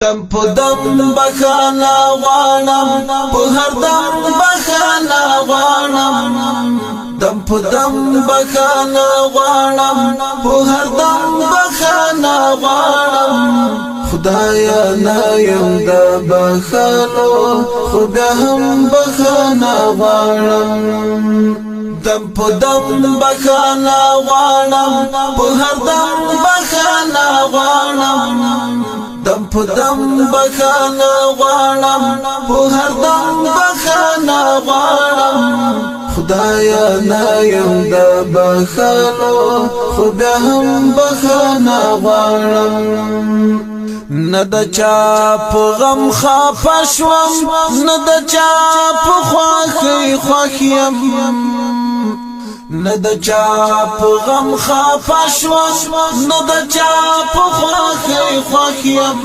دم په دم بخانا غواړم په هر دم بخانا غواړم دم په دم بخانا غواړم په هر دم بخانا غواړم خدایا نه یم د بخالو خو بیا هم بخانا غواړم دم په دم بخانا غواړم په هر دم بخانا غواړم دم په دم بخانا غواړم په هر دم بخانا غواړم خدایا نه یم د بخالو خو بیا هم بخانا غواړم نه د چا په غم خفه شوم نه د چا په خوښۍ خوښ یم نه د چا په غم خفه شوم نه د چا په خوښۍ خوښ یم